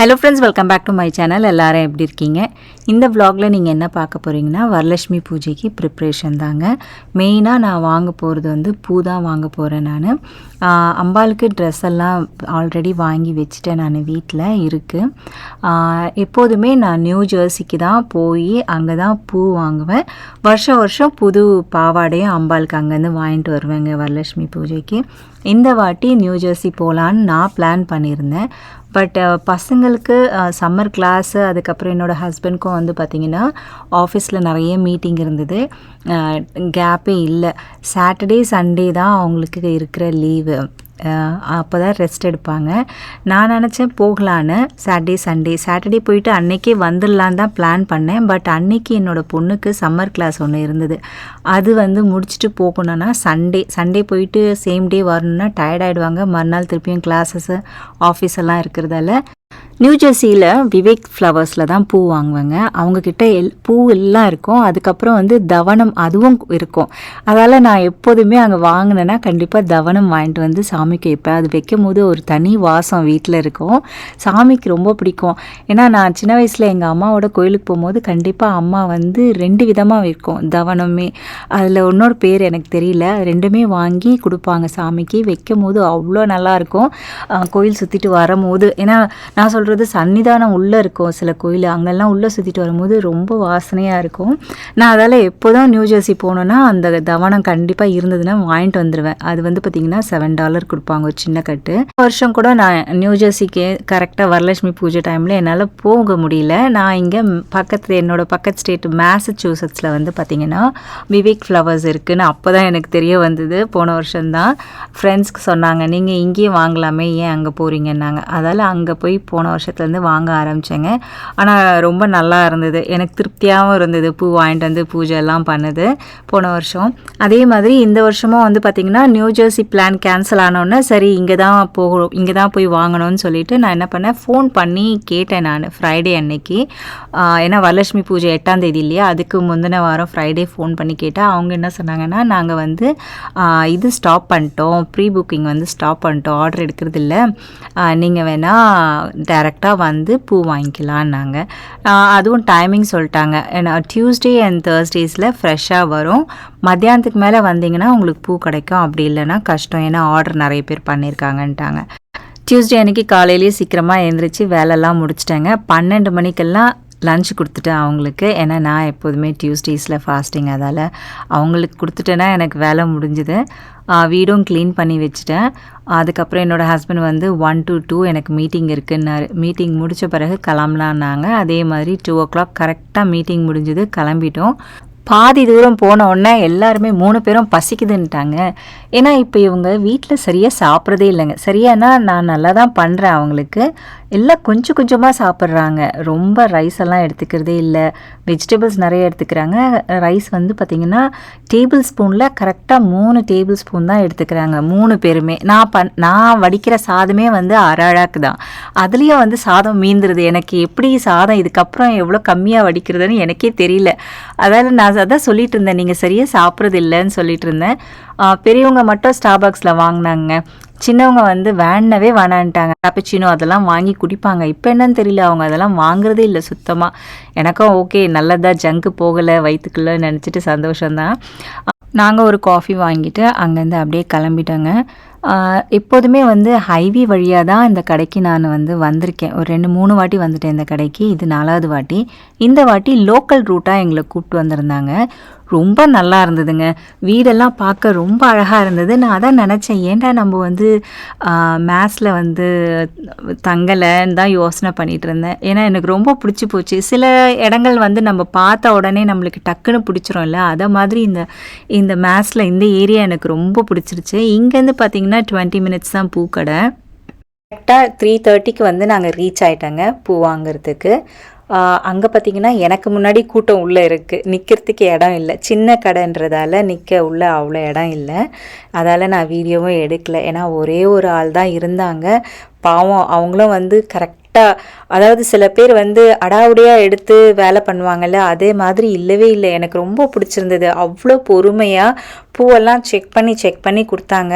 Hello friends, welcome back to my channel. எல்லோரும் எப்படி இருக்கீங்க? இந்த vlogல நீங்கள் என்ன பார்க்க போகிறீங்கன்னா, வரலட்சுமி பூஜைக்கு ப்ரிப்ரேஷன் தாங்க. மெயினாக நான் வாங்க போகிறது வந்து பூ தான் வாங்க போகிறேன். நான் அம்பாளுக்கு ட்ரெஸ் எல்லாம் ஆல்ரெடி வாங்கி வச்சுட்டேன். நான் வீட்டில் இருக்குது. எப்போதுமே நான் நியூ ஜெர்சிக்கு தான் போய் அங்கே தான் பூ வாங்குவேன். வருஷம் வருஷம் புது பாவாடையும் அம்பாளுக்கு அங்கேருந்து வாங்கிட்டு வருவேங்க வரலட்சுமி பூஜைக்கு. இந்த வாட்டி நியூ ஜெர்சி போகலான்னு நான் பிளான் பண்ணியிருந்தேன். பட் பசங்களுக்கு சம்மர் கிளாஸு, அதுக்கப்புறம் என்னோடய ஹஸ்பண்ட்க்கும் வந்து பார்த்திங்கன்னா ஆஃபீஸில் நிறைய மீட்டிங் இருந்தது. கேப்பே இல்லை. சாட்டர்டே சண்டே தான் அவங்களுக்கு இருக்கிற லீவு. அப்போ தான் ரெஸ்ட் எடுப்பாங்க. நான் நினச்சேன் போகலான்னு சாட்டர்டே போயிட்டு அன்றைக்கே வந்துடலான்னு தான் பிளான் பண்ணேன். பட் அன்றைக்கி என்னோடய பொண்ணுக்கு சம்மர் கிளாஸ் ஒன்று இருந்தது. அது வந்து முடிச்சுட்டு போகணுன்னா சண்டே போயிட்டு சேம் டே வரணுன்னா டயர்ட் ஆகிடுவாங்க. மறுநாள் திருப்பியும் கிளாஸஸ் ஆஃபீஸ் எல்லாம் இருக்கிறதால நியூ ஜெர்சியில் விவேக் ஃப்ளவர்ஸில் தான் பூ வாங்குவாங்க. அவங்கக்கிட்ட பூ எல்லாம் இருக்கும். அதுக்கப்புறம் வந்து தவனம் அதுவும் இருக்கும். அதால் நான் எப்போதுமே அங்கே வாங்கினேன்னா கண்டிப்பாக தவனம் வாங்கிட்டு வந்து சாமிக்கு வைப்பேன். அது வைக்கும் போது ஒரு தனி வாசம் வீட்டில் இருக்கும். சாமிக்கு ரொம்ப பிடிக்கும். ஏன்னா நான் சின்ன வயசில் எங்கள் அம்மாவோட கோயிலுக்கு போகும்போது கண்டிப்பாக அம்மா வந்து 2 விதமாக வைக்கும் தவனமே. அதில் இன்னொரு பேர் எனக்கு தெரியல. ரெண்டுமே வாங்கி கொடுப்பாங்க சாமிக்கு. வைக்கும் போது அவ்வளோ நல்லாயிருக்கும். கோயில் சுற்றிட்டு வரும்போது, ஏன்னா நான் சொல்கிறது சன்னிதானம் உள்ளே இருக்கும் சில கோயில், அங்கெல்லாம் உள்ளே சுற்றிட்டு வரும்போது ரொம்ப வாசனையாக இருக்கும். நான் அதால் எப்போதான் நியூ ஜெர்சி போனோன்னா அந்த தவனம் கண்டிப்பாக இருந்ததுன்னா வாங்கிட்டு வந்துடுவேன். அது வந்து பார்த்திங்கன்னா $7 கொடுப்பாங்க ஒரு சின்ன கட்டு. வருஷம் கூட நான் நியூ ஜெர்சிக்கு கரெக்டாக வரலட்சுமி பூஜை டைமில் என்னால் போக முடியல. நான் இங்கே என்னோட பக்கத்து ஸ்டேட் மேசச்சூசட்ஸில் வந்து பார்த்திங்கன்னா விவேக் ஃப்ளவர்ஸ் இருக்குதுன்னு அப்போ தான் எனக்கு தெரிய வந்தது. போன வருஷம்தான் ஃப்ரெண்ட்ஸ்க்கு சொன்னாங்க, நீங்கள் இங்கேயே வாங்கலாமே, ஏன் அங்கே போகிறீங்கன்னாங்க. அதால் அங்கே போய் போன வருஷத்துலேருந்து வாங்க ஆரம்பித்தேங்க. ஆனால் ரொம்ப நல்லா இருந்தது. எனக்கு திருப்தியாகவும் இருந்தது பூ வாங்கிட்டு வந்து பூஜை எல்லாம் பண்ணுது போன வருஷம். அதே மாதிரி இந்த வருஷமும் வந்து பார்த்திங்கன்னா நியூ ஜெர்சி பிளான் கேன்சல் ஆனோடனே சரி இங்கே தான் போய் வாங்கணும்னு சொல்லிட்டு நான் என்ன பண்ணேன், ஃபோன் பண்ணி கேட்டேன். நான் ஃப்ரைடே அன்னைக்கு, ஏன்னா வரலட்சுமி பூஜை 8ஆம் தேதி இல்லையா, அதுக்கு முந்தின வாரம் ஃப்ரைடே ஃபோன் பண்ணி கேட்டால் அவங்க என்ன சொன்னாங்கன்னா, நாங்கள் வந்து இது ஸ்டாப் பண்ணிட்டோம், ப்ரீ புக்கிங் வந்து ஸ்டாப் பண்ணிட்டோம், ஆர்டர் எடுக்கிறது இல்லை, நீங்கள் வேணால் டைரெக்டாக வந்து பூ வாங்கிக்கலான்னாங்க. அதுவும் டைமிங் சொல்லிட்டாங்க. ஏன்னா டியூஸ்டே அண்ட் தேர்ஸ்டேஸில் ஃப்ரெஷ்ஷாக வரும். மத்தியானத்துக்கு மேலே வந்தீங்கன்னா உங்களுக்கு பூ கிடைக்கும், அப்படி இல்லைன்னா கஷ்டம், ஏன்னா ஆர்டர் நிறைய பேர் பண்ணியிருக்காங்கன்ட்டாங்க. டியூஸ்டே அன்றைக்கி காலையிலேயே சீக்கிரமாக எழுந்திரிச்சு வேலைலாம் முடிச்சிட்டேங்க. 12 மணிக்கெல்லாம் லன்ச் கொடுத்துட்டேன் அவங்களுக்கு. ஏன்னா நான் எப்போதுமே டியூஸ்டேஸில் ஃபாஸ்டிங், அதால் அவங்களுக்கு கொடுத்துட்டேன்னா எனக்கு வேலை முடிஞ்சுது. வீடும் க்ளீன் பண்ணி வச்சுட்டேன். அதுக்கப்புறம் என்னோடய ஹஸ்பண்ட் வந்து 1 to 2 எனக்கு மீட்டிங் இருக்குன்னாரு. மீட்டிங் முடித்த பிறகு கிளம்பலான்னாங்க. அதே மாதிரி 2 o'clock கரெக்டாக மீட்டிங் முடிஞ்சது, கிளம்பிட்டோம். பாதி தூரம் போன உடனே எல்லாருமே 3 பேரும் பசிக்குதுன்ட்டாங்க. ஏன்னா இப்போ இவங்க வீட்டில் சரியாக சாப்பிட்றதே இல்லைங்க. சரியானா நான் நல்லா தான் பண்ணுறேன் அவங்களுக்கு, எல்லாம் கொஞ்சம் கொஞ்சமாக சாப்பிட்றாங்க. ரொம்ப ரைஸ் எல்லாம் எடுத்துக்கிறதே இல்லை. வெஜிடபிள்ஸ் நிறைய எடுத்துக்கிறாங்க. ரைஸ் வந்து பார்த்திங்கன்னா டேபிள் ஸ்பூனில் கரெக்டாக 3 டேபிள் ஸ்பூன் தான் எடுத்துக்கிறாங்க 3 பேருமே. நான் வடிக்கிற சாதமே வந்து அழகாக்கு தான். அதுலேயும் வந்து சாதம் மீந்துருது. எனக்கு எப்படி சாதம் இதுக்கப்புறம் எவ்வளோ கம்மியாக வடிக்கிறதுன்னு எனக்கே தெரியல. அதால் நான் அதான் சொல்லிட்டு இருந்தேன், நீங்கள் சரியாக சாப்பிட்றது இல்லைன்னு சொல்லிட்டு இருந்தேன். பெரியவங்க மட்டும் ஸ்டார்பக்ஸில் வாங்கினாங்க. சின்னவங்க வந்து வேண்டவே வேணான்ட்டாங்க. கேப்பச்சினோ அதெல்லாம் வாங்கி குடிப்பாங்க. இப்போ என்னன்னு தெரியல, அவங்க அதெல்லாம் வாங்குறதே இல்லை சுத்தமாக. எனக்கும் ஓகே, நல்லதாக ஜங்கு போகலை வயிற்றுக்குள்ளே நினச்சிட்டு சந்தோஷம்தான். நாங்கள் ஒரு காஃபி வாங்கிட்டு அங்கேருந்து அப்படியே கிளம்பிட்டோங்க. எப்போதுமே வந்து ஹைவே வழியாக தான் இந்த கடைக்கு நான் வந்து வந்திருக்கேன். ஒரு 2-3 வாட்டி வந்துட்டேன் இந்த கடைக்கு. இது 4வது வாட்டி. இந்த வாட்டி லோக்கல் ரூட்டாக எங்களை கூப்பிட்டு வந்திருந்தாங்க. ரொம்ப நல்லா இருந்ததுங்க. வீடெல்லாம் பார்க்க ரொம்ப அழகாக இருந்தது. நான் அதான் நினச்சேன், ஏன்டா நம்ம வந்து மேத்ஸில் வந்து தங்கலைன்னு தான் யோசனை பண்ணிகிட்டு இருந்தேன். ஏன்னா எனக்கு ரொம்ப பிடிச்சி போச்சு. சில இடங்கள் வந்து நம்ம பார்த்த உடனே நம்மளுக்கு டக்குன்னு பிடிச்சிரும்ல, அதை மாதிரி இந்த மேத்ஸில் இந்த ஏரியா எனக்கு ரொம்ப பிடிச்சிருச்சு. இங்கேருந்து பார்த்திங்கன்னா 20 minutes தான் பூக்கடை. கரெக்டாக 3:30க்கு வந்து நாங்கள் ரீச் ஆகிட்டோங்க பூ வாங்கிறதுக்கு. அங்கே பார்த்திங்கன்னா எனக்கு முன்னாடி கூட்டம் உள்ளே இருக்குது. நிற்கிறதுக்கு இடம் இல்லை. சின்ன கடைன்றதால நிற்க உள்ள அவ்வளோ இடம் இல்லை. அதால் நான் வீடியோவும் எடுக்கலை. ஏன்னா ஒரே ஒரு ஆள் தான் இருந்தாங்க. பாவம், அவங்களும் வந்து கரெக்டாக அதாவது சில பேர் வந்து அடாவுடியாக எடுத்து வேலை பண்ணுவாங்கல்ல, அதே மாதிரி இல்லவே இல்லை. எனக்கு ரொம்ப பிடிச்சிருந்தது. அவ்வளோ பொறுமையாக பூவெல்லாம் செக் பண்ணி கொடுத்தாங்க.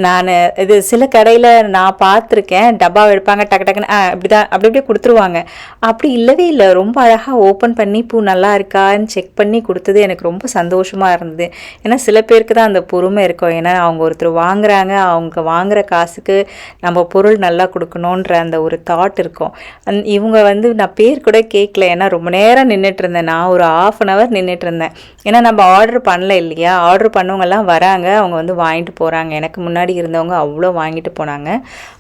நான் இது சில கடையில் நான் பார்த்துருக்கேன், டப்பா எடுப்பாங்க, டக்கு டக்குன்னு அப்படிதான் அப்படியே கொடுத்துருவாங்க. அப்படி இல்லவே இல்லை, ரொம்ப அழகாக ஓப்பன் பண்ணி பூ நல்லா இருக்கான்னு செக் பண்ணி கொடுத்தது எனக்கு ரொம்ப சந்தோஷமாக இருந்தது. ஏன்னா சில பேருக்கு தான் அந்த பொறுமை இருக்கும். ஏன்னா அவங்க ஒருத்தர் வாங்குறாங்க, அவங்க வாங்குகிற காசுக்கு நம்ம பொருள் நல்லா கொடுக்கணுன்ற அந்த ஒரு தாட் இருக்கும். இவங்க வந்து நான் பேர் கூட கேட்கல, ஏன்னா ரொம்ப நேரம் நின்றுட்டு இருந்தேன். நான் ஒரு 1/2 hour நின்றுட்டு இருந்தேன். ஏன்னா நம்ம ஆர்டர் பண்ணல இல்லையா, ஆர்டர் பண்ணவங்கெல்லாம் வராங்க, அவங்க வந்து வாங்கிட்டு போகிறாங்க. எனக்கு முன்னாடி இருந்தவங்க அவ்வளோ வாங்கிட்டு போனாங்க.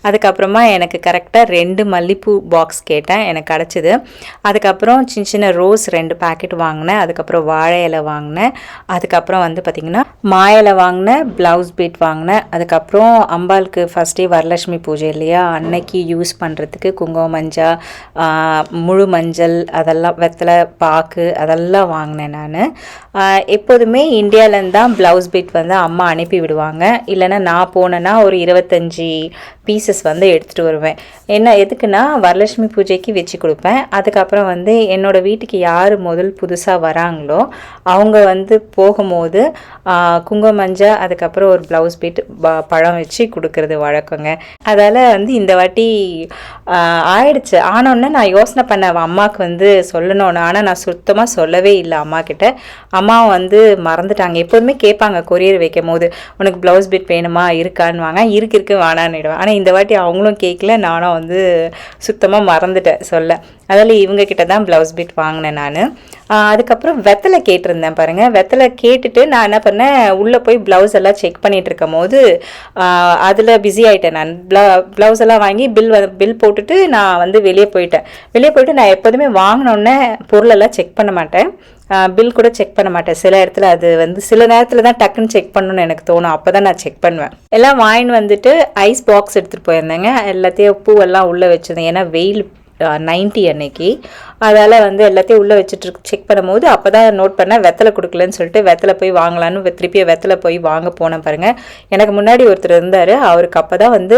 அதுக்கப்புறமா எனக்கு கரெக்டாக 2 மல்லிப்பூ பாக்ஸ் கேட்டேன், எனக்கு கிடச்சிது. அதுக்கப்புறம் சின்ன சின்ன ரோஸ் 2 பேக்கெட் வாங்கினேன். அதுக்கப்புறம் வாழை இலை வாங்கினேன். அதுக்கப்புறம் வந்து பார்த்திங்கன்னா மா இலை வாங்கினேன், ப்ளவுஸ் பீட் வாங்கினேன். அதுக்கப்புறம் அம்பாளுக்கு ஃபஸ்ட் டே வரலட்சுமி பூஜை இல்லையா, அன்னைக்கு யூஸ் பண்ணுறதுக்கு குங்கும மஞ்சள், முழு மஞ்சள், அதெல்லாம் வெத்தலை பாக்கு அதெல்லாம் வாங்கினேன். நான் எப்போதுமே இந்தியாவிலேருந்து தான் ப்ளவுஸ் பீட் வந்து அம்மா அனுப்பி விடுவாங்க. இல்லைன்னா நான் போனேன்னா ஒரு 25 பீசஸ் வந்து எடுத்துகிட்டு வருவேன். எதுக்குன்னா வரலட்சுமி பூஜைக்கு வச்சு கொடுப்பேன். அதுக்கப்புறம் வந்து என்னோடய வீட்டுக்கு யார் புதுசாக வராங்களோ அவங்க வந்து போகும்போது குங்கும மஞ்சள், அதுக்கப்புறம் ஒரு ப்ளவுஸ் பீட், பழம் வச்சு கொடுக்கறது வழக்கங்க. அதால் வந்து இந்த வாட்டி ஆயிடுச்சு. ஆனோடனே நான் யோசனை பண்ணேன் அம்மாவுக்கு வந்து சொல்லணும்னு. ஆனால் நான் சுத்தமாக சொல்லவே இல்லை அம்மா கிட்ட. அம்மா வந்து மறந்துட்டாங்க. எப்போதுமே கேட்பாங்க கொரியர் வைக்கும் போது, உனக்கு ப்ளவுஸ் பீட் வேணுமா இருக்கான்னு வாங்க, இருக்கு வேணான்னுடுவேன். ஆனால் இந்த வாட்டி அவங்களும் கேட்கல, நானும் வந்து சுத்தமாக மறந்துட்டேன் சொல்ல. அதில் இவங்கக்கிட்ட தான் ப்ளவுஸ் பீட் வாங்கினேன் நான். அதுக்கப்புறம் வெத்தலை கேட்டிருந்தேன் பாருங்கள். வெத்தலை கேட்டுட்டு நான் என்ன பண்ணேன், உள்ளே போய் ப்ளவுஸ் எல்லாம் செக் பண்ணிகிட்டு இருக்கும் போது அதில் பிஸி ஆகிட்டேன். நான் ப்ளவுஸ் எல்லாம் வாங்கி பில் போட்டுட்டு நான் வந்து வெளியே போயிட்டு நான் எப்போதுமே வாங்கினோடனே பொருளெல்லாம் செக் பண்ண மாட்டேன், பில் கூட செக் பண்ண மாட்டேன். சில இடத்துல அது வந்து சில நேரத்தில் தான் டக்குன்னு செக் பண்ணணும்னு எனக்கு தோணும், அப்போ தான் நான் செக் பண்ணுவேன். எல்லாம் வாங்கின்னு வந்துட்டு ஐஸ் பாக்ஸ் எடுத்துகிட்டு போயிருந்தேங்க. எல்லாத்தையும் பூவெல்லாம் உள்ளே வச்சுருந்தேன். ஏன்னா வெயில் 90 அன்னைக்கு, அதால் வந்து எல்லாத்தையும் உள்ளே வச்சுட்டு செக் பண்ணும்போது அப்போ தான் நோட் பண்ணேன் வெத்தலை கொடுக்கலன்னு சொல்லிட்டு வெத்தலை போய் வாங்கலான்னு திருப்பியும் வெத்தலை போய் வாங்க போனேன் பாருங்கள். எனக்கு முன்னாடி ஒருத்தர் இருந்தார், அவருக்கு அப்போ தான் வந்து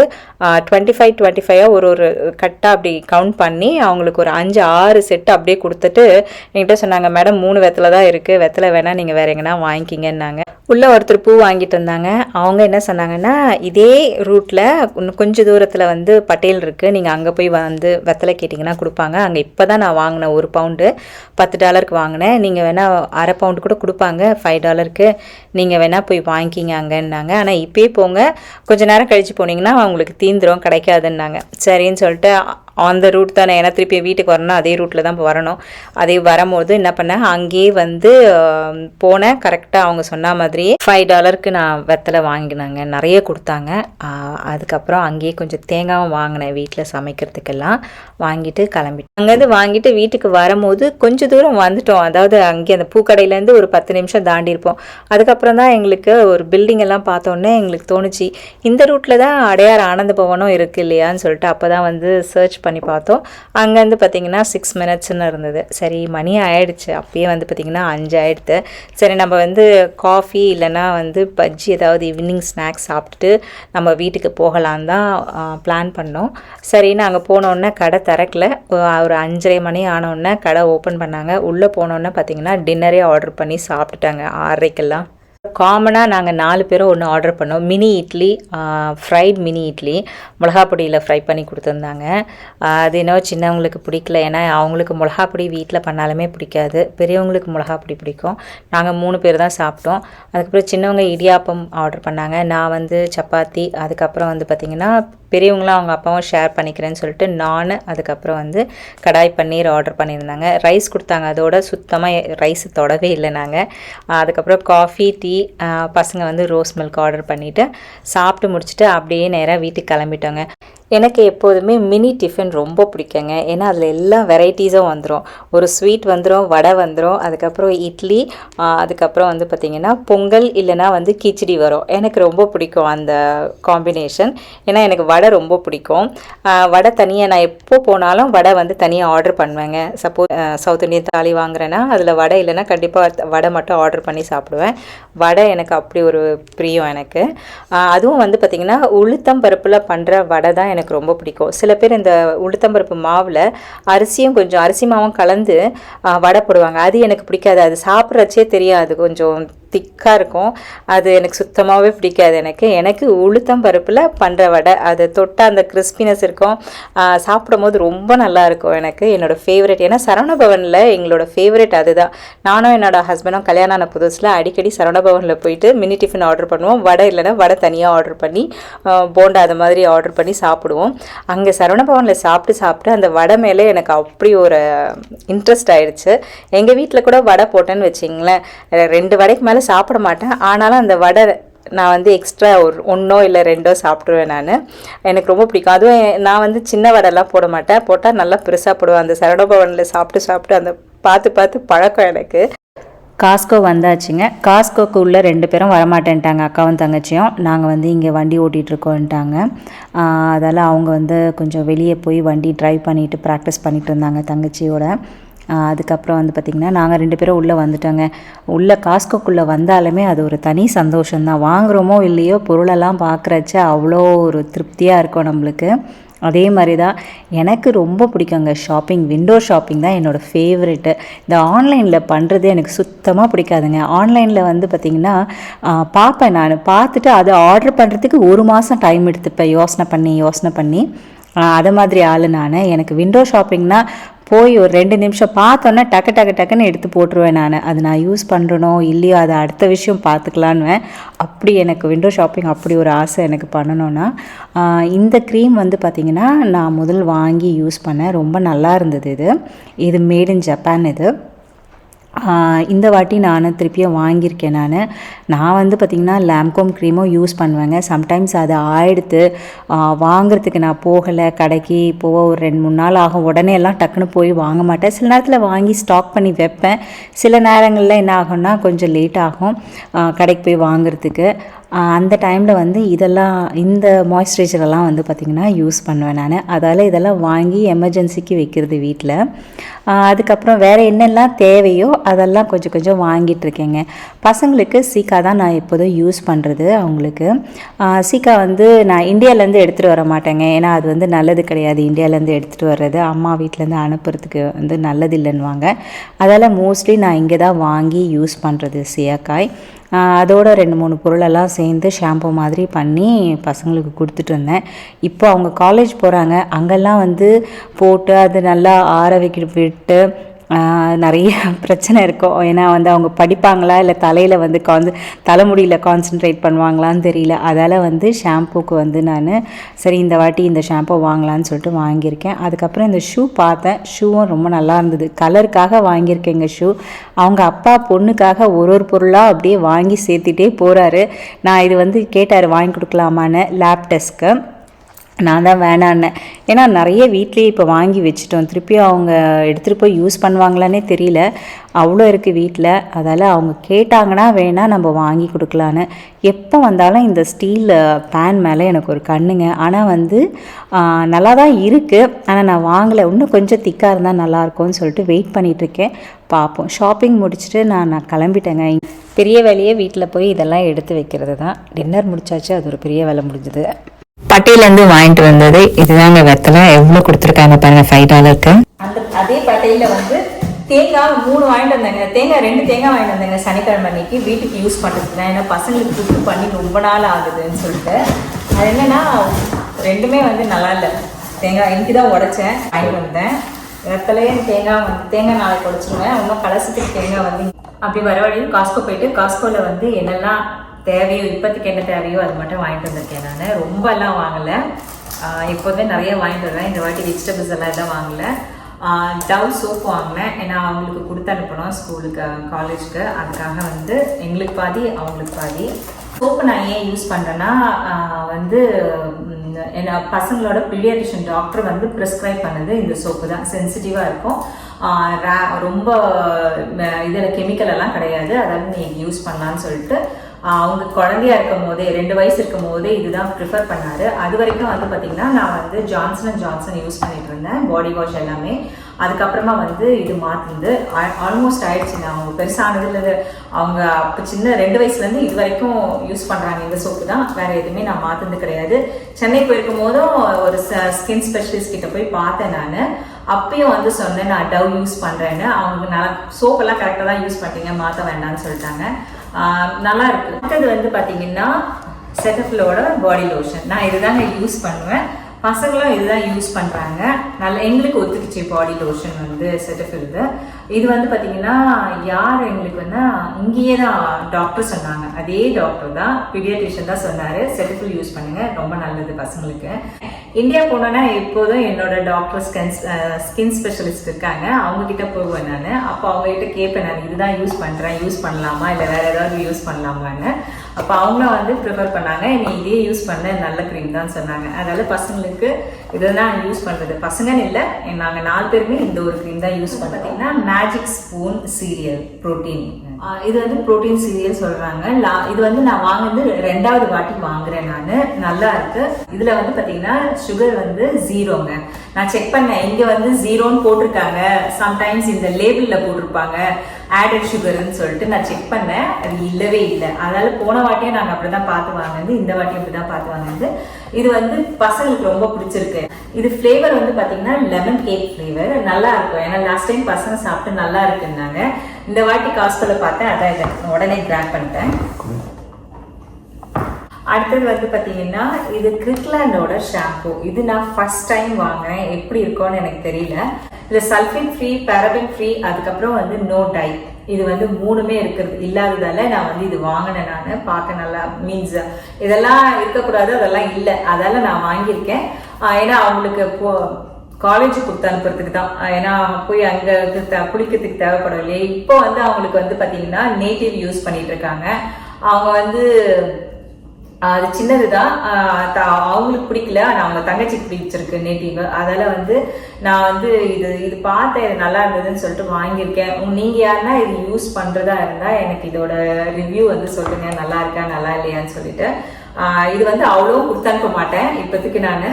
25 ஒரு கட்டாக அப்படி கவுண்ட் பண்ணி அவங்களுக்கு ஒரு 5-6 செட்டு அப்படியே கொடுத்துட்டு என்கிட்ட சொன்னாங்க, மேடம் 3 வெத்தலை தான் இருக்குது, வெத்தலை வேணால் நீங்கள் வேறு எங்கன்னா வாங்கிக்கிங்கன்னாங்க. உள்ளே ஒருத்தர் பூ வாங்கிட்டு இருந்தாங்க. அவங்க என்ன சொன்னாங்கன்னா, இதே ரூட்டில் இன்னும் கொஞ்சம் தூரத்தில் வந்து பட்டேல் இருக்குது, நீங்கள் அங்கே போய் வந்து வெத்தலை கேட்டிங்கன்னா கொடுப்பாங்க. அங்கே இப்போ தான் நான் வாங்கினேன், 1 பவுண்டு $10 வாங்கினேன். நீங்கள் வேணால் அரை பவுண்டு கூட கொடுப்பாங்க $5, நீங்கள் வேணால் போய் வாங்கிக்கிங்க அங்கன்னாங்க. ஆனால் இப்போயே போங்க, கொஞ்சம் நேரம் கழித்து போனீங்கன்னா அவங்களுக்கு தீந்துரும், கிடைக்காதுன்னாங்க. சரின்னு சொல்லிட்டு அந்த ரூட் தானே, ஏன்னா திருப்பி வீட்டுக்கு வரணும், அதே ரூட்டில் தான் வரணும். அதே வரும்போது என்ன பண்ணேன், அங்கேயே வந்து போனேன். கரெக்டாக அவங்க சொன்ன மாதிரியே $5 நான் வெத்தலை வாங்கினாங்க, நிறைய கொடுத்தாங்க. அதுக்கப்புறம் அங்கேயே கொஞ்சம் தேங்காயும் வாங்கினேன், வீட்டில் சமைக்கிறதுக்கெல்லாம் வாங்கிட்டு கிளம்பிட்டேன். அங்கேருந்து வாங்கிட்டு வீட்டுக்கு வரும்போது கொஞ்சம் தூரம் வந்துட்டோம். அதாவது அங்கே அந்த பூக்கடையிலேருந்து ஒரு 10 நிமிஷம் தாண்டி இருப்போம். அதுக்கப்புறம் தான் எங்களுக்கு ஒரு பில்டிங் எல்லாம் பார்த்தோன்னே எங்களுக்கு தோணுச்சு, இந்த ரூட்டில் தான் அடையார் ஆனந்த பவனும் இருக்குது இல்லையான்னு சொல்லிட்டு அப்போ தான் வந்து சர்ச் பண்ணி பார்த்தோம். அங்கேருந்து பார்த்திங்கன்னா 6 மினிட்ஸ்ன்னு இருந்தது. சரி மணி ஆயிடுச்சு, அப்பயே வந்து பார்த்திங்கன்னா 5 ஆயிடுது. சரி நம்ம வந்து காஃபி இல்லைன்னா வந்து பஜ்ஜி ஏதாவது ஈவினிங் ஸ்நாக்ஸ் சாப்பிட்டுட்டு நம்ம வீட்டுக்கு போகலான் தான் பிளான் பண்ணோம். சரின்னு அங்கே போனோடனே கடை திறக்கல. ஒரு 5:30 மணி ஆனோடனே கடை ஓப்பன் பண்ணாங்க. உள்ளே போனோடனே பார்த்திங்கன்னா டின்னரே ஆர்டர் பண்ணி சாப்பிட்டுட்டாங்க 6:30க்கெல்லாம். காமனாக நாங்கள் 4 பேரும் ஒன்று ஆர்டர் பண்ணோம். Mini idli, fried mini idli மிளகாப்பொடியில் ஃப்ரை பண்ணி கொடுத்துருந்தாங்க. அது என்னவோ சின்னவங்களுக்கு பிடிக்கல, ஏன்னா அவங்களுக்கு மிளகாப்பொடி வீட்டில் பண்ணாலுமே பிடிக்காது, பெரியவங்களுக்கு மிளகாப்பொடி பிடிக்கும். நாங்கள் 3 பேர் தான் சாப்பிட்டோம். அதுக்கப்புறம் சின்னவங்க இடியாப்பம் ஆர்டர் பண்ணாங்க, நான் வந்து சப்பாத்தி, அதுக்கப்புறம் வந்து பார்த்திங்கன்னா பெரியவங்களாம் அவங்க அப்பாவும் ஷேர் பண்ணிக்கிறேன்னு சொல்லிட்டு நான், அதுக்கப்புறம் வந்து கடாய் பன்னீர் ஆர்டர் பண்ணியிருந்தாங்க. ரைஸ் கொடுத்தாங்க, அதோட சுத்தமாக ரைஸ் தொடவே இல்லை நாங்கள். அதுக்கப்புறம் காஃபி, டீ, பசங்க வந்து ரோஸ் மில்க் ஆர்டர் பண்ணிவிட்டு சாப்பிட்டு முடிச்சுட்டு அப்படியே நேராக வீட்டுக்கு கிளம்பிட்டோங்க. எனக்கு எப்போதுமே மினி டிஃபன் ரொம்ப பிடிக்குங்க, ஏன்னா அதில் எல்லா வெரைட்டிஸும் வந்துடும். ஒரு ஸ்வீட் வந்துடும், வடை வந்துடும், அதுக்கப்புறம் இட்லி, அதுக்கப்புறம் வந்து பார்த்திங்கன்னா பொங்கல் இல்லைனா வந்து கிச்சடி வரும். எனக்கு ரொம்ப பிடிக்கும் அந்த காம்பினேஷன், ஏன்னா எனக்கு வடை ரொம்ப பிடிக்கும். வடை தனியாக நான் எப்போ போனாலும் வடை வந்து தனியாக ஆர்டர் பண்ணுவேங்க. சப்போஸ் சவுத் இண்டியன் தாலி வாங்குறேன்னா அதில் வடை இல்லைன்னா கண்டிப்பாக வடை மட்டும் ஆர்டர் பண்ணி சாப்பிடுவேன். வடை எனக்கு அப்படி ஒரு பிரியம் எனக்கு. அதுவும் வந்து பார்த்திங்கன்னா உளுத்தம் பருப்பில் பண்ணுற வடை தான் எனக்கு ரொம்ப பிடிக்கும். சில பேர் இந்த உளுத்தம்பருப்பு மாவில் அரிசி மாவும் கலந்து வடை போடுவாங்க, அது எனக்கு பிடிக்காது. அது சாப்பிட்றச்சே தெரியாது, கொஞ்சம் திக்காக இருக்கும். அது எனக்கு சுத்தமாகவே பிடிக்காது. எனக்கு உளுத்தம் பருப்பில் பண்ணுற வடை, அது தொட்டால் அந்த கிறிஸ்பினஸ் இருக்கும், சாப்பிடும் போது ரொம்ப நல்லாயிருக்கும். என்னோடய ஃபேவரெட். ஏன்னா சரவணபவனில் எங்களோட ஃபேவரெட் அதுதான். நானும் என்னோடய ஹஸ்பண்டும் கல்யாணம் ஆன புதுசில் அடிக்கடி சரவணபவனில் போயிட்டு மினி டிஃபன் ஆர்டர் பண்ணுவோம். வடை இல்லைன்னா வடை தனியாக ஆர்டர் பண்ணி, போண்டா அது மாதிரி ஆர்டர் பண்ணி சாப்பிடுவோம். அங்கே சரவணபவனில் சாப்பிட்டு அந்த வடை மேலே எனக்கு அப்படி ஒரு இன்ட்ரெஸ்ட் ஆயிடுச்சு. எங்கள் வீட்டில் கூட வடை போட்டேன்னு வச்சிங்களேன், 2 வடைக்கு மேலே சாப்பிட மாட்டேன். ஆனாலும் அந்த வடை நான் வந்து எக்ஸ்ட்ரா ஒரு 1 இல்லை 2 சாப்பிட்ருவேன். எனக்கு ரொம்ப பிடிக்கும். அதுவும் நான் சின்ன வடைலாம் போட மாட்டேன், போட்டால் நல்லா பெருசாக போடுவேன். அந்த சரவணபவனில் சாப்பிட்டு அந்த பார்த்து பழக்கம் எனக்கு. காஸ்கோ வந்தாச்சுங்க. காஸ்கோக்கு உள்ளே 2 பேரும் வரமாட்டேன்ட்டாங்க, அக்காவும் தங்கச்சியும். நாங்கள் இங்கே வண்டி ஓட்டிகிட்ருக்கோன்ட்டாங்க. அதால் அவங்க கொஞ்சம் வெளியே போய் வண்டி ட்ரைவ் பண்ணிவிட்டு ப்ராக்டிஸ் பண்ணிகிட்டு இருந்தாங்க தங்கச்சியோட. அதுக்கப்புறம் பார்த்திங்கன்னா நாங்கள் 2 பேரும் உள்ளே வந்துட்டோங்க. உள்ளே காஸ்கோக்குள்ளே வந்தாலுமே அது ஒரு தனி சந்தோஷம்தான். வாங்குகிறோமோ இல்லையோ பொருளெல்லாம் பார்க்குறச்ச அவ்வளோ ஒரு திருப்தியாக இருக்கும் நம்மளுக்கு. அதே மாதிரி தான் எனக்கு ரொம்ப பிடிக்குங்க ஷாப்பிங். விண்டோ ஷாப்பிங் தான் என்னோடய ஃபேவரெட்டு. இந்த ஆன்லைனில் பண்ணுறது எனக்கு சுத்தமாக பிடிக்காதுங்க. ஆன்லைனில் பார்த்திங்கன்னா பார்ப்பேன், நான் பார்த்துட்டு அதை ஆர்டர் பண்ணுறதுக்கு 1 மாதம் டைம் எடுத்துப்பேன், யோசனை பண்ணி அதை மாதிரி ஆள் நான். எனக்கு விண்டோ ஷாப்பிங்னால் போய் ஒரு 2 நிமிஷம் பார்த்தோன்னே டக்குன்னு எடுத்து போட்டுருவேன். அது நான் யூஸ் பண்ணுறனோ இல்லையோ அது அடுத்த விஷயம் பார்த்துக்கலான்னுவேன். அப்படி எனக்கு விண்டோ ஷாப்பிங் அப்படி ஒரு ஆசை எனக்கு பண்ணணுன்னா. இந்த க்ரீம் பார்த்திங்கன்னா நான் முதல் வாங்கி யூஸ் பண்ணேன், ரொம்ப நல்லா இருந்தது. இது மேட் இன் ஜப்பான். இந்த வாட்டி நான் திருப்பியும் வாங்கியிருக்கேன். நான் பார்த்திங்கன்னா லாம்கோம் க்ரீமும் யூஸ் பண்ணுவேங்க. சம்டைம்ஸ் அது ஆயிடுத்து, வாங்குறதுக்கு நான் போகலை கடைக்கு. போக ஒரு 2-3 நாள் ஆகும். உடனே எல்லாம் டக்குன்னு போய் வாங்க மாட்டேன். சில நேரத்தில் வாங்கி ஸ்டாக் பண்ணி வைப்பேன். சில நேரங்களில் என்ன ஆகும்னா கொஞ்சம் லேட் ஆகும் கடைக்கு போய் வாங்குறதுக்கு. அந்த டைமில் இதெல்லாம் இந்த மாய்ஸ்சரைசரெல்லாம் பார்த்திங்கன்னா யூஸ் பண்ணுவேன் நான். அதால் இதெல்லாம் வாங்கி எமர்ஜென்சிக்கு வைக்கிறது வீட்டில். அதுக்கப்புறம் வேறு என்னெல்லாம் தேவையோ அதெல்லாம் கொஞ்சம் வாங்கிட்டுருக்கேங்க. பசங்களுக்கு சீக்கா தான் நான் எப்போதும் யூஸ் பண்ணுறது. அவங்களுக்கு சீக்கா நான் இந்தியாவிலேருந்து எடுத்துகிட்டு வர மாட்டேங்க. ஏன்னா அது நல்லது கிடையாது இந்தியாவிலேருந்து எடுத்துகிட்டு வர்றது. அம்மா வீட்டிலேருந்து அனுப்புறதுக்கு நல்லது இல்லைன்னுவாங்க. அதால் மோஸ்ட்லி நான் இங்கே தான் வாங்கி யூஸ் பண்ணுறது சீயக்காய். அதோட 2-3 பொருளெல்லாம் சேர்ந்து ஷாம்பு மாதிரி பண்ணி பசங்களுக்கு கொடுத்துட்டு இருந்தேன். இப்போ அவங்க காலேஜ் போகிறாங்க, அங்கெல்லாம் போட்டு அது நல்லா ஆற விட்டு நிறைய பிரச்சனை இருக்கும். ஏன்னா அவங்க படிப்பாங்களா இல்லை தலையில் தலைமுடியில் கான்சென்ட்ரேட் பண்ணுவாங்களான்னு தெரியல. அதால் ஷாம்புக்கு நான் சரி இந்த வாட்டி இந்த ஷாம்பு வாங்கலான்னு சொல்லிட்டு வாங்கியிருக்கேன். அதுக்கப்புறம் இந்த ஷூ பார்த்தேன், ஷூவும் ரொம்ப நல்லா இருந்தது. கலருக்காக வாங்கியிருக்கேங்க ஷூ. அவங்க அப்பா பொண்ணுக்காக ஒரு பொருளாக அப்படியே வாங்கி சேர்த்துட்டே போகிறாரு. நான் இது கேட்டார் வாங்கி கொடுக்கலாமான்னு லேப் டெஸ்க்கு. நான் தான் வேணான்னேன். ஏன்னா நிறைய வீட்லேயே இப்போ வாங்கி வச்சுட்டோம், திருப்பி அவங்க எடுத்துகிட்டு போய் யூஸ் பண்ணுவாங்களான்னே தெரியல, அவ்வளோ இருக்குது வீட்டில். அதால் அவங்க கேட்டாங்கன்னா வேணால் நம்ம வாங்கி கொடுக்கலான்னு. எப்போ வந்தாலும் இந்த ஸ்டீல் பேன் மேலே எனக்கு ஒரு கண்ணுங்க. ஆனால் நல்லா தான் இருக்குது, ஆனால் நான் வாங்கலை. இன்னும் கொஞ்சம் திக்காக இருந்தால் நல்லாயிருக்கும்னு சொல்லிட்டு வெயிட் பண்ணிகிட்ருக்கேன். பார்ப்போம். ஷாப்பிங் முடிச்சுட்டு நான் கிளம்பிட்டேங்க. பெரிய வேலையே வீட்டில் போய் இதெல்லாம் எடுத்து வைக்கிறது தான். டின்னர் முடிச்சாச்சு, அது ஒரு பெரிய வேலை முடிஞ்சுது. பட்டையிலேருந்து வாங்கிட்டு வந்தது இதுதாங்க. வெத்தலை எவ்வளோ கொடுத்துருக்காங்க பாருங்க, $5. அதே பட்டையில் தேங்காய் 3 வாங்கிட்டு வந்தாங்க. 2 தேங்காய் வாங்கிட்டு வந்தாங்க சனிக்கிழமை அன்னைக்கு வீட்டுக்கு யூஸ் பண்ணுறதுக்கு தான். ஏன்னா பசங்களுக்கு கூட்டு பண்ணி ரொம்ப நாள் ஆகுதுன்னு சொல்லிட்டு. அது என்னென்னா 2மே நல்லா இல்லை. தேங்காய் இன்னைக்கு தான் உடைச்சேன், வாங்கிட்டு வந்தேன். வெத்தலையும் தேங்காய் நாளைக்கு உடைச்சிருவேன். இன்னும் கலசத்துக்கு தேங்காய் அப்படி வர வழியும் காஸ்கோ போயிட்டு காஸ்கோவில் என்னெல்லாம் தேவையோ இப்போதைக்கு என்ன தேவையோ அது மட்டும் வாங்கிட்டு வந்திருக்கேன். நான் ரொம்பலாம் வாங்கலை, எப்போதுமே நிறைய வாங்கிட்டு வருவேன். இந்த வாட்டி வெஜிடபிள்ஸ் எல்லாம் வாங்கலை. டவ் சோப் வாங்கினேன், ஏன்னா அவங்களுக்கு கொடுத்து அனுப்பணும் ஸ்கூலுக்கு காலேஜுக்கு. அதுக்காக எங்களுக்கு பாதி அவங்களுக்கு பாதி. சோப்பு நான் ஏன் யூஸ் பண்ணுறேன்னா என்ன பசங்களோட பீடியாட்ரிஷியன் டாக்டர் ப்ரிஸ்கிரைப் பண்ணது இந்த சோப்பு தான். சென்சிட்டிவாக இருக்கும், ரொம்ப இதில் கெமிக்கல் எல்லாம் கிடையாது, அதாவது நீங்கள் யூஸ் பண்ணலான்னு சொல்லிட்டு அவங்க குழந்தையா இருக்கும் போதே 2 வயசு இருக்கும் போதே இதுதான் ப்ரிஃபர் பண்ணாரு. அது வரைக்கும் பார்த்தீங்கன்னா நான் ஜான்சன் ஜான்சன் யூஸ் பண்ணிட்டு இருந்தேன், பாடி வாஷ் எல்லாமே. அதுக்கப்புறமா இது மாற்றிருந்து ஆல்மோஸ்ட் ஆயிடுச்சு. அவங்க பெருசானதுல அவங்க அப்போ சின்ன 2 வயசுலேருந்து இது வரைக்கும் யூஸ் பண்ணுறாங்க இந்த சோப்பு தான். வேறு எதுவுமே நான் மாற்றினது கிடையாது. சென்னை போயிருக்கும் போதும் ஒரு ஸ்கின் ஸ்பெஷலிஸ்ட் கிட்ட போய் பார்த்தேன் நான். அப்பயும் சொன்னேன் நான் டவ் யூஸ் பண்ணுறேன்னு. அவங்க நல்லா சோப்பெல்லாம் கரெக்டாக தான் யூஸ் பண்ணிட்டீங்க, மாற்ற வேண்டாம்னு சொல்லிட்டாங்க. நல்லா இருக்கு. அடுத்தது வந்து பார்த்தீங்கன்னா செட்டஃபிலோட பாடி லோஷன். நான் இதுதாங்க யூஸ் பண்ணுவேன், பசங்களும் இதுதான் யூஸ் பண்ணுறாங்க. நல்லா எங்களுக்கு ஒத்துக்குச்சு பாடி லோஷன் வந்து செட்டஃபில்து. இது வந்து பார்த்தீங்கன்னா யார் எங்களுக்கு வந்து இங்கேயே தான் டாக்டர் சொன்னாங்க, அதே டாக்டர் தான், பீடியாட்ரிஷியன் தான் சொன்னார், செட்டஃபில் யூஸ் பண்ணுங்க ரொம்ப நல்லது பசங்களுக்கு. இந்தியா போனோன்னா எப்போதும் என்னோட டாக்டர் ஸ்கின் ஸ்பெஷலிஸ்ட் இருக்காங்க, அவங்கக்கிட்ட போவேன் நான். அப்போ அவங்ககிட்ட கேட்பேன், நான் இதுதான் யூஸ் பண்ணுறேன், யூஸ் பண்ணலாமா இல்லை வேறு ஏதாவது யூஸ் பண்ணலாமான்னு. அப்போ அவங்களும் வந்து ப்ரிஃபர் பண்ணாங்க, நீ இதே யூஸ் பண்ண நல்ல க்ரீம் தான் சொன்னாங்க. அதனால் பசங்களுக்கு இதுதான் யூஸ் பண்ணுறது. பசங்கன்னு இல்லை, நாங்கள் 4 பேருமே இந்த ஒரு க்ரீம் தான் யூஸ் பண்ணுறீங்கன்னா மேஜிக் ஸ்பூன் சீரியல் ப்ரோட்டீன். இது வந்து ப்ரோட்டீன் சீரியல் சொல்கிறாங்க. இது வந்து நான் வாங்கினது 2வது வாட்டி வாங்குறேன் நான். நல்லா இருக்கு. இதில் வந்து பார்த்தீங்கன்னா சுகர் வந்து 0ங்க. நான் செக் பண்ணேன், இங்கே வந்து 0ன்னு போட்டிருக்காங்க, சம்டைம்ஸ் இந்த லேபிளில் போட்டிருப்பாங்க ஆடட் சுகர்ன்னு சொல்லிட்டு. நான் செக் பண்ணேன், அது இல்லவே இல்லை. அதனால போன வாட்டியும் நாங்கள் அப்படி தான் பார்த்து வாங்கினது, இந்த வாட்டியும் அப்படி தான் பார்த்து வாங்கினது. இது வந்து பசங்களுக்கு ரொம்ப பிடிச்சிருக்கு. இது ஃப்ளேவர் வந்து பார்த்தீங்கன்னா லெமன் கேக் ஃப்ளேவர், நல்லா இருக்கும். ஏன்னா லாஸ்ட் டைம் பசங்க சாப்பிட்டு நல்லா இருக்குன்னாங்க. இந்த வாட்டி காஸ்ட்ல பார்த்தேன், அதான் இதை உடனே கிராப் பண்ணிட்டேன். அடுத்தது வந்து பார்த்தீங்கன்னா இது கிரிக்லாண்டோட ஷாம்பு. இது நான் ஃபர்ஸ்ட் டைம் வாங்கினேன், எப்படி இருக்கும்னு எனக்கு தெரியல. இது சல்ஃபேட் ஃப்ரீ, பேரபின் ஃப்ரீ, அதுக்கப்புறம் வந்து நோ டை. இது வந்து 3மே இருக்கிறது இல்லாததால நான் வந்து இது வாங்கினேன். நான் பார்க்க நல்லா மீன்ஸ் இதெல்லாம் இருக்கக்கூடாது, அதெல்லாம் இல்லை, அதால நான் வாங்கியிருக்கேன். ஏன்னா அவங்களுக்கு காலேஜ் கொடுத்து அனுப்புறதுக்கு தான். ஏன்னா போய் அங்கே குளிக்கிறதுக்கு தேவைப்படும் இல்லையே. இப்போ வந்து அவங்களுக்கு வந்து பார்த்தீங்கன்னா நேட்டிவ் யூஸ் பண்ணிட்டு இருக்காங்க. அவங்க வந்து அது சின்னதுதான், அவங்களுக்கு பிடிக்கல, ஆனால் அவங்க தங்கச்சிக்கு பிடிச்சிருக்கு நேட்டிவ். அதால வந்து நான் வந்து இது பார்த்தேன், இது நல்லா இருந்ததுன்னு சொல்லிட்டு வாங்கியிருக்கேன். நீங்கள் யாருன்னா இது யூஸ் பண்ணுறதா இருந்தால் எனக்கு இதோட ரிவ்யூ வந்து சொல்லுங்க, நல்லா இருக்கா நல்லா இல்லையான்னு சொல்லிட்டு. இது வந்து அவ்வளோ கொடுத்து அனுப்ப மாட்டேன் இப்போதைக்கு. நான்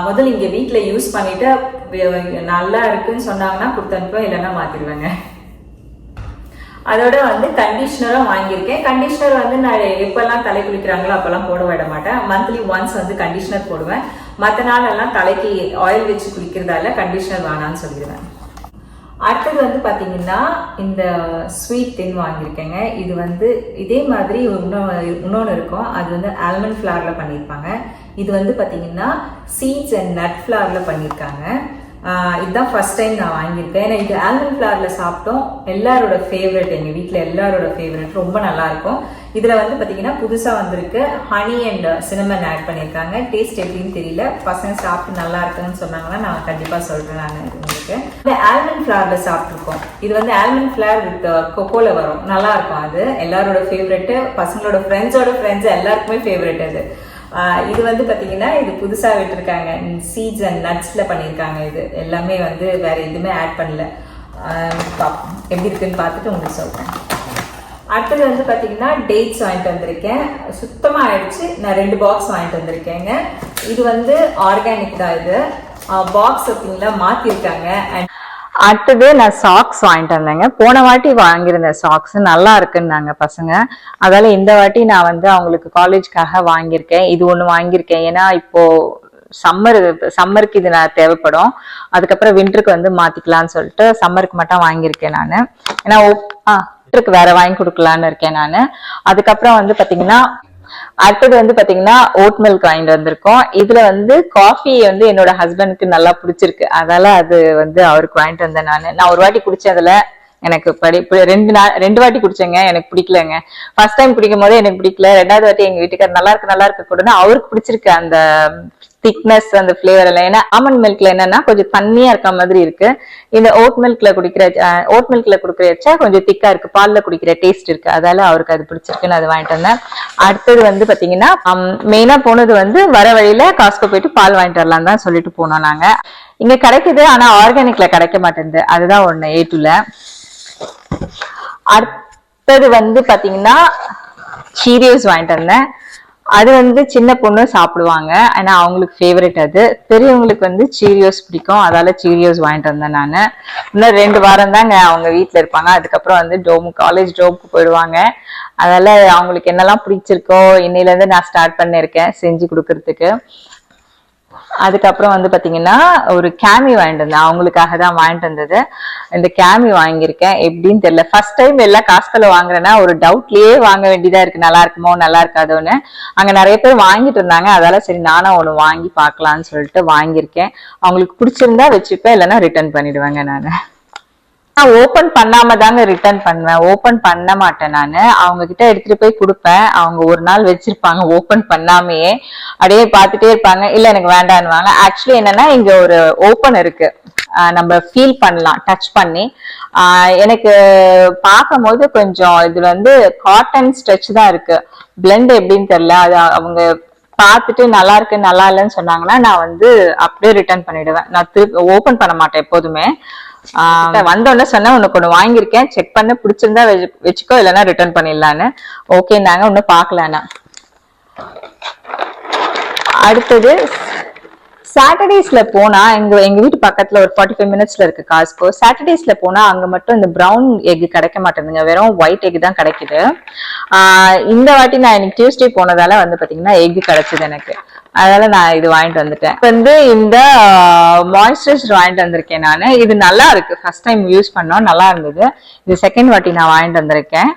முதல்ல இங்கே வீட்டில் யூஸ் பண்ணிட்டு நல்லா இருக்குன்னு சொன்னாங்கன்னா கொடுத்து அனுப்புவேன், இல்லைன்னா மாற்றிடுவேங்க. அதோட வந்து கண்டிஷ்னரும் வாங்கியிருக்கேன். கண்டிஷ்னர் வந்து நான் எப்பெல்லாம் தலை குளிக்கிறாங்களோ அப்பெல்லாம் போட விட மாட்டேன். மந்த்லி ஒன்ஸ் வந்து கண்டிஷ்னர் போடுவேன். மற்ற நாளெல்லாம் தலைக்கு ஆயில் வச்சு குளிக்கிறதால கண்டிஷ்னர் வேணான்னு சொல்லிடுவேன். அடுத்தது வந்து பார்த்தீங்கன்னா இந்த ஸ்வீட் டின் வாங்கியிருக்கேங்க. இது வந்து இதே மாதிரி இன்னொன்று இருக்கும், அது வந்து ஆல்மண்ட் ஃப்ளாரில் பண்ணியிருப்பாங்க. இது வந்து பார்த்தீங்கன்னா சீட்ஸ் அண்ட் நட் ஃப்ளாரில் பண்ணியிருக்காங்க. இதுதான் ஃபர்ஸ்ட் டைம் நான் வாங்கியிருக்கேன். ஏன்னா இது ஆல்மண்ட் ஃப்ளாரில் சாப்பிட்டோம், எல்லாரோட ஃபேவரட், எங்கள் வீட்டில் எல்லாரோட ஃபேவரட், ரொம்ப நல்லாயிருக்கும். இதில் வந்து பார்த்தீங்கன்னா புதுசாக வந்திருக்கு, ஹனி அண்ட் சினமன் ஆட் பண்ணியிருக்காங்க. டேஸ்ட் எப்படின்னு தெரியல, பசங்க சாப்பிட்டு நல்லா இருக்குன்னு சொன்னாங்கன்னா நான் கண்டிப்பாக சொல்கிறேன். நான் உங்களுக்கு இந்த ஆல்மண்ட் ஃப்ளாரில் சாப்பிட்ருக்கோம். இது வந்து ஆல்மண்ட் ஃப்ளார் வித் கொக்கோல வரும், நல்லா இருக்கும். அது எல்லாரோட ஃபேவரெட்டு, பசங்களோட ஃப்ரெண்ட்ஸ் எல்லாருக்குமே ஃபேவரெட் அது. இது வந்து பார்த்தீங்கன்னா இது புதுசாக விட்டுருக்காங்க, சீட்ஸ் அண்ட் நட்ஸில் பண்ணியிருக்காங்க. இது எல்லாமே வந்து வேறு எதுவுமே ஆட் பண்ணல. எப்படி இருக்குன்னு பார்த்துட்டு உங்களுக்கு சொல்கிறேன். அடுத்தது வந்து பார்த்தீங்கன்னா டேட்ஸ் வாங்கிட்டு வந்திருக்கேன். சுத்தமாக ஆயிடுச்சு, நான் 2 பாக்ஸ் வாங்கிட்டு வந்திருக்கேங்க. இது வந்து ஆர்கானிக் தான். இது பாக்ஸ் பார்த்தீங்களா மாற்றிருக்காங்க. அண்ட் அடுத்தது நான் சாக்ஸ் வாங்கிட்டு வந்தேங்க. போன வாட்டி வாங்கியிருந்த சாக்ஸ் நல்லா இருக்குன்னாங்க பசங்க, அதால இந்த வாட்டி நான் வந்து அவங்களுக்கு காலேஜ்க்காக வாங்கியிருக்கேன். இது ஒன்று வாங்கியிருக்கேன், ஏன்னா இப்போ சம்மருக்கு இது நான் தேவைப்படும், அதுக்கப்புறம் வின்டருக்கு வந்து மாத்திக்கலாம்னு சொல்லிட்டு சம்மருக்கு மட்டும் வாங்கியிருக்கேன் நான். ஏன்னா வின்டருக்கு வேற வாங்கி கொடுக்கலான்னு இருக்கேன் நான். அதுக்கப்புறம் வந்து பாத்தீங்கன்னா அடுத்தது வந்து பாத்தீங்கன்னா ஓட் மில்க் வாங்கிட்டு வந்திருக்கோம். இதுல வந்து காஃபி வந்து என்னோட ஹஸ்பண்டுக்கு நல்லா பிடிச்சிருக்கு, அதால அது வந்து அவருக்கு வாங்கிட்டு வந்தேன். நான் ஒரு வாட்டி குடிச்சதுல எனக்கு 2 வாட்டி குடிச்சேங்க, எனக்கு பிடிக்கலங்க. ஃபர்ஸ்ட் டைம் குடிக்கும் போதே எனக்கு பிடிக்கல, 2வது வாட்டி எங்க வீட்டுக்காரர் நல்லா இருக்க கூட அவருக்கு பிடிச்சிருக்கு அந்த திக்னஸ், அந்த ஃபிளேவர் எல்லாம். ஏன்னா ஆல்மண்ட் மில்க்ல என்னன்னா கொஞ்சம் தண்ணியா இருக்க மாதிரி இருக்கு. இந்த ஓட் மில்க்ல குடிக்கிறச்சா கொஞ்சம் திக்கா இருக்கு, பால்ல குடிக்கிற டேஸ்ட் இருக்கு, அதால அவருக்கு அது பிடிச்சிருக்குன்னு அது வாங்கிட்டு வந்தேன். அடுத்தது வந்து பாத்தீங்கன்னா மெயினா போனது வந்து வர வழியில காஸ்கோ போயிட்டு பால் வாங்கிட்டு வரலாம் தான் சொல்லிட்டு போனோம் நாங்க. இங்க கிடைக்குது, ஆனா ஆர்கானிக்ல கிடைக்க மாட்டேங்குது, அதுதான் ஒண்ணு ஏட்டுல. அடுத்தது வந்து பாத்தீங்கன்னா சீரியல்ஸ் வாங்கிட்டு வந்தேன். அது வந்து சின்ன பொண்ணு சாப்பிடுவாங்க, ஏன்னா அவங்களுக்கு ஃபேவரட் அது. பெரியவங்களுக்கு வந்து சீரியோஸ் பிடிக்கும், அதால சீரியோஸ் வாங்கிட்டு வந்தேன் நான். இன்னும் 2 வாரம் தாங்க அவங்க வீட்டுல இருப்பாங்க, அதுக்கப்புறம் வந்து காலேஜ் ஜோமுக்கு போயிடுவாங்க. அதால அவங்களுக்கு என்னெல்லாம் பிடிச்சிருக்கோ இன்னையில இருந்து நான் ஸ்டார்ட் பண்ணிருக்கேன் செஞ்சு கொடுக்கறதுக்கு. அதுக்கப்புறம் வந்து பாத்தீங்கன்னா ஒரு கேமி வாங்கிட்டு வந்தேன், அவங்களுக்காக தான் வாங்கிட்டு வந்தது. இந்த கேமி வாங்கியிருக்கேன். எப்படின்னு தெரியல, ஃபர்ஸ்ட் டைம் எல்லாம் காஸ்கோல வாங்குறேன்னா ஒரு டவுட்லயே வாங்க வேண்டியதா இருக்கு, நல்லா இருக்குமோ நல்லா இருக்காதோன்னு. அங்க நிறைய பேர் வாங்கிட்டு இருந்தாங்க, அதால சரி நானும் ஒண்ணு வாங்கி பாக்கலாம்னு சொல்லிட்டு வாங்கியிருக்கேன். அவங்களுக்கு பிடிச்சிருந்தா வச்சுப்பேன், இல்லைன்னா ரிட்டர்ன் பண்ணிடுவேங்க நானு. ஓபன் பண்ணாம தாங்க ரிட்டர்ன் பண்ணுவேன், ஓபன் பண்ண மாட்டேன் நானு. அவங்க கிட்ட எடுத்துட்டு போய் கொடுப்பேன், அவங்க ஒரு நாள் வச்சிருப்பாங்க ஓபன் பண்ணாமையே, அப்படியே பார்த்துட்டே இருப்பாங்க, இல்ல எனக்கு வேண்டான்னுவாங்க. ஆக்சுவலி என்னன்னா இங்க ஒரு ஓபன் இருக்கு, நம்ம ஃபீல் பண்ணலாம் டச் பண்ணி. எனக்கு பார்க்கும் போது கொஞ்சம் இதுல வந்து காட்டன் ஸ்ட்ரெச் தான் இருக்கு, பிளெண்ட் எப்படின்னு தெரியல. அது அவங்க பார்த்துட்டு நல்லா இருக்கு நல்லா இல்லைன்னு சொன்னாங்கன்னா நான் வந்து அப்படியே ரிட்டர்ன் பண்ணிடுவேன், நான் திருப்பி ஓபன் பண்ண மாட்டேன் எப்போதுமே. வந்தோடனே சொன்ன உனக்கு ஒண்ணு வாங்கியிருக்கேன், செக் பண்ண பிடிச்சிருந்தா வச்சுக்கோ, இல்லைன்னா ரிட்டர்ன் பண்ணிடலான்னு. ஓகேன்னாங்க, ஒன்னும் பாக்கலன்னா. அடுத்தது சாட்டர்டேஸ்ல போனா எங்க வீட்டு பக்கத்துல ஒரு 45 மினிட்ஸ்ல இருக்கு காஸ்கோ. சாட்டர்டேஸ்ல போனா அங்க மட்டும் இந்த பிரவுன் எக் கிடைக்க மாட்டேங்குதுங்க, வெறும் ஒயிட் எக் தான் கிடைக்குது. இந்த வாட்டி நான் இன்னைக்கு டியூஸ்டே போனதால வந்து பாத்தீங்கன்னா எக் கிடைச்சது எனக்கு, அதனால நான் இது வாங்கிட்டு வந்துட்டேன். வந்து இந்த மாய்ஸ்சரைசர் வாங்கிட்டு வந்திருக்கேன் நானு. இது நல்லா இருக்கு, ஃபர்ஸ்ட் டைம் யூஸ் பண்ணோம், நல்லா இருந்தது. இது செகண்ட் வாட்டி நான் வாங்கிட்டு வந்திருக்கேன்.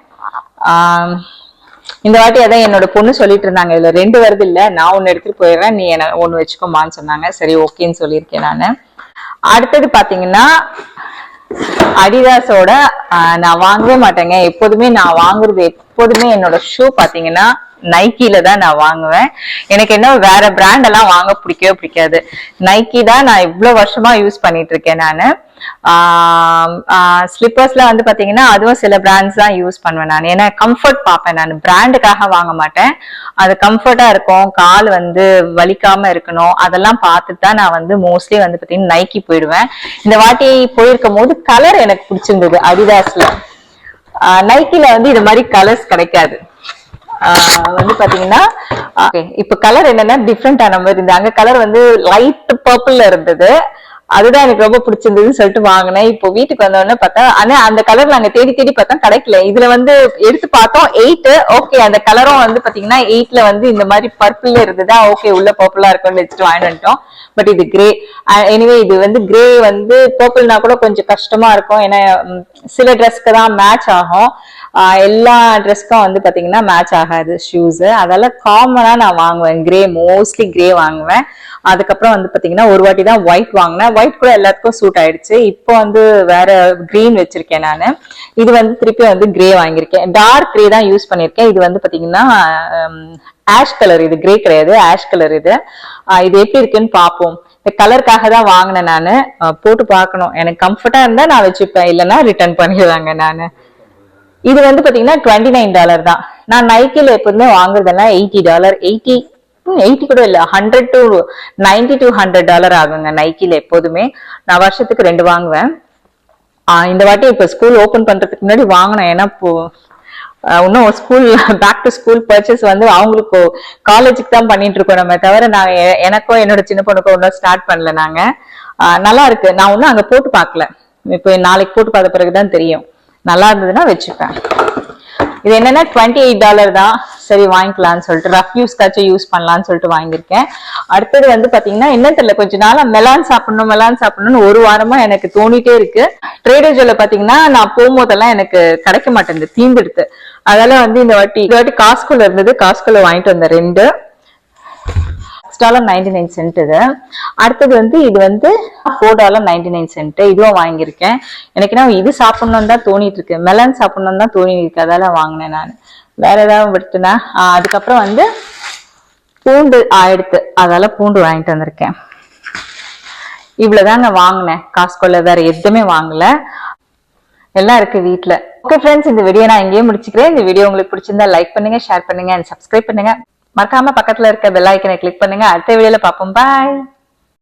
இந்த வாட்டி அதான் என்னோட பொண்ணு சொல்லிட்டு இருந்தாங்க, இதுல 2 வருது இல்ல, நான் ஒண்ணு எடுத்துட்டு போயிடுறேன், நீ என்ன ஒண்ணு வச்சுக்கோமான்னு சொன்னாங்க. சரி ஓகேன்னு சொல்லியிருக்கேன் நானு. அடுத்தது பாத்தீங்கன்னா அடிடாஸோட நான் வாங்கவே மாட்டேங்க, எப்போதுமே நான் வாங்குறது எப்போதுமே என்னோட ஷூ பாத்தீங்கன்னா நைக்கில தான் நான் வாங்குவேன். எனக்கு என்ன வேற பிராண்ட் எல்லாம் வாங்க பிடிக்கவே பிடிக்காது, நைக்கி தான் நான் இவ்வளவு வருஷமா யூஸ் பண்ணிட்டு இருக்கேன் நானு. ஸ்லிப்பர்ஸ்ல வந்து பாத்தீங்கன்னா அதுவும் சில பிராண்ட்ஸ் தான் யூஸ் பண்ணுவேன் நான், ஏன்னா கம்ஃபர்ட் பார்ப்பேன் நான், பிராண்டுக்காக வாங்க மாட்டேன். அது கம்ஃபர்ட்டா இருக்கும், கால் வந்து வலிக்காம இருக்கணும், அதெல்லாம் பார்த்துட்டு தான் நான் வந்து மோஸ்ட்லி வந்து பாத்தீங்கன்னா நைக்கி போயிடுவேன். இந்த வாட்டி போயிருக்கும் போது கலர் எனக்கு பிடிச்சிருந்தது அடிடாஸ்ல. நைக்கில வந்து இது மாதிரி கலர்ஸ் கிடைக்காது. வந்து பாத்தீங்கன்னா இப்ப கலர் என்னன்னா டிஃப்ரெண்டான மாதிரி இருந்தது, அங்க கலர் வந்து லைட் பர்பிள்ல இருந்தது, அதுதான் எனக்கு ரொம்ப பிடிச்சிருந்ததுன்னு சொல்லிட்டு வாங்கினேன். இப்போ வீட்டுக்கு வந்தோடனே பார்த்தா ஆனா அந்த கலர் நாங்க தேடி தேடி பார்த்தா கிடைக்கல. இதுல வந்து எடுத்து பார்த்தோம் 8, ஓகே அந்த கலரும் வந்து பாத்தீங்கன்னா 8ல வந்து இந்த மாதிரி பர்பிள்ல இருந்ததா, ஓகே உள்ள பர்பிளா இருக்கும்னு வச்சுட்டு வாங்கிட்டு வந்துட்டோம். பட் இது கிரே. எனிவே இது வந்து கிரே வந்து பர்பிள்னா கூட கொஞ்சம் கஷ்டமா இருக்கும், ஏன்னா சில ட்ரெஸ்க்கு தான் மேட்ச் ஆகும், எல்லா ட்ரெஸ்க்கும் வந்து பாத்தீங்கன்னா மேட்ச் ஆகாது ஷூஸ். அதெல்லாம் காமனா நான் வாங்குவேன் கிரே, மோஸ்ட்லி கிரே வாங்குவேன். அதுக்கப்புறம் வந்து பாத்தீங்கன்னா ஒரு வாட்டி தான் ஒயிட் வாங்கினேன், ஒயிட் கூட எல்லாத்துக்கும் சூட் ஆயிடுச்சு. இப்போ வந்து வேற கிரீன் வச்சிருக்கேன் நானு. இது வந்து திருப்பி வந்து கிரே வாங்கியிருக்கேன், டார்க் கிரே தான் யூஸ் பண்ணிருக்கேன். இது வந்து பாத்தீங்கன்னா ஆஷ் கலர், இது கிரே கிடையாது, ஆஷ் கலர். இது இது எப்படி இருக்குன்னு பாப்போம். இந்த கலருக்காக தான் வாங்கினேன் நானு, போட்டு பார்க்கணும், எனக்கு கம்ஃபர்டா இருந்தா நான் வச்சுப்பேன், இல்லைன்னா ரிட்டர்ன் பண்ணிடுவாங்க நானு. இது வந்து பாத்தீங்கன்னா $29 தான். நான் நைக்கில எப்போதுமே வாங்குறதெல்லாம் $80, 80 கூட இல்ல, $100 to $90 to $100 ஆகுங்க நைக்கில எப்போதுமே. நான் வருஷத்துக்கு 2 வாங்குவேன். இந்த வாட்டி இப்ப ஸ்கூல் ஓபன் பண்றதுக்கு முன்னாடி வாங்கினேன், ஏன்னா இப்போ இன்னும் school bag to school purchase வந்து அவங்களுக்கு காலேஜுக்கு தான் பண்ணிட்டு இருக்கோம் நம்ம, தவிர நான் எனக்கோ என்னோட சின்ன பொண்ணுக்கோ ஒன்றும் ஸ்டார்ட் பண்ணல நாங்க. நல்லா இருக்கு, நான் ஒன்னும் அங்க போட்டு பார்க்கல, இப்போ நாளைக்கு போட்டு பார்த்த பிறகுதான் தெரியும், நல்லா இருந்ததுன்னா வச்சுப்பேன். இது என்னன்னா $28 தான், சரி வாங்கிக்கலாம்னு சொல்லிட்டு ரஃப் யூஸ்க்காச்சும் யூஸ் பண்ணலாம்னு சொல்லிட்டு வாங்கியிருக்கேன். அடுத்தது வந்து பாத்தீங்கன்னா என்ன தெரியல, கொஞ்ச நாளா மெலான் சாப்பிடணும்னு ஒரு வாரமா எனக்கு தோணிட்டே இருக்கு. ட்ரேடர் ஜோல பாத்தீங்கன்னா நான் போகும்போதெல்லாம் எனக்கு கிடைக்க மாட்டேங்குது, தீந்துடுது. அதனால வந்து இந்த வாட்டி காஸ்கோல இருந்தது, காஸ்கோல வாங்கிட்டு வந்தேன் 2, $6.99 இது. அடுத்தது வந்து இது வந்து $4.99, இதுவும் வாங்கியிருக்கேன். எனக்கு என்ன இது சாப்பிடணும்னு தான் தோணிட்டு இருக்கு, மெலன் சாப்பிடணும்னு தான் தோணி இருக்கு, அதெல்லாம் வாங்கினேன் நான். வேற ஏதாவது விட்டுனா அதுக்கப்புறம் வந்து பூண்டு எடுத்து, அதால பூண்டு வாங்கிட்டு வந்திருக்கேன். இவ்வளவுதாங்க வாங்கினேன் காஸ்கோல, வேற எதுவுமே வாங்கல, எல்லாம் இருக்கு வீட்டுல. ஓகே ஃப்ரெண்ட்ஸ், இந்த வீடியோ நான் இங்கேயே முடிச்சுக்கிறேன். இந்த வீடியோ உங்களுக்கு பிடிச்சிருந்தா லைக் பண்ணுங்க, ஷேர் பண்ணுங்க, அண்ட் சப்ஸ்கிரைப் பண்ணுங்க. மறக்காம பக்கத்துல இருக்க பெல் ஐக்கனை கிளிக் பண்ணுங்க. அடுத்த வீடியோல பார்ப்போம், பாய்.